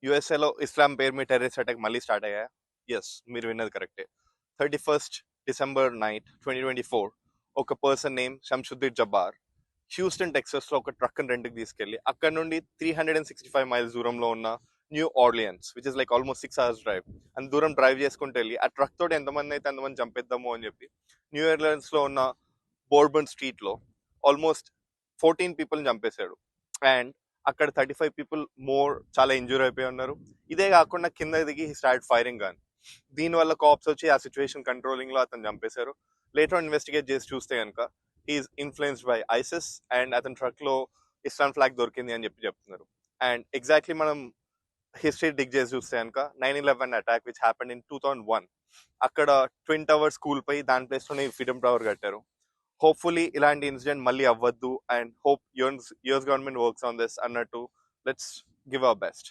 యుఎస్ఏలో ఇస్లాం పేరు మీద టెర్రరిస్ట్ అటాక్ మళ్ళీ స్టార్ట్ అయ్యాయి. ఎస్, మీరు విన్నది కరెక్టే. 31st December నైట్ 2024 ఒక person name Shamsuddin Jabbar Houston Texas లో ఒక ట్రక్ రెంట్కి తీసుకెళ్లి అక్కడ నుండి 365 మైల్స్ దూరంలో ఉన్న new Orleans, which is like almost 6 hours drive, అంత దూరం డ్రైవ్ చేసుకుంటూ వెళ్ళి ఆ ట్రక్ తోటి ఎంతమంది అయితే అంతమంది చంపేద్దాము అని చెప్పి న్యూ ఆర్లియన్స్ లో ఉన్న బోర్బన్ స్ట్రీట్ లో ఆల్మోస్ట్ 14 people చంపేశాడు. అండ్ అక్కడ 35 people మోర్ చాలా ఇంజూర్ అయిపోయి ఉన్నారు. ఇదే కాకుండా కింద దిగి స్టార్ట్ ఫైరింగ్ గాన్. దీనివల్ల కాప్స్ వచ్చి ఆ సిచ్యువేషన్ కంట్రోలింగ్ లో అతను చంపేశారు. లేటర్ ఇన్వెస్టిగేట్ చేసి చూస్తే కనుక he is influenced by ISIS and అతని ట్రక్ లో ఇస్లాం ఫ్లాగ్ దొరికింది అని చెప్పి చెప్తున్నారు. అండ్ ఎగ్జాక్ట్లీ మనం హిస్టరీ డిగ్ చేసి చూస్తే కనుక 9/11 అటాక్ విచ్ హ్యాపెండ్ ఇన్ 2001 అక్కడ ట్విన్ టవర్ స్కూల్ పై దాని ప్లేస్ లోనే ఫ్రీడమ్ టవర్ కట్టారు. హోప్ఫుల్లీ ఇలాంటి ఇన్సిడెంట్ మళ్ళీ అవ్వద్దు and hope US government works on this అన్నట్టు లెట్స్ గివ్ అవర్ బెస్ట్.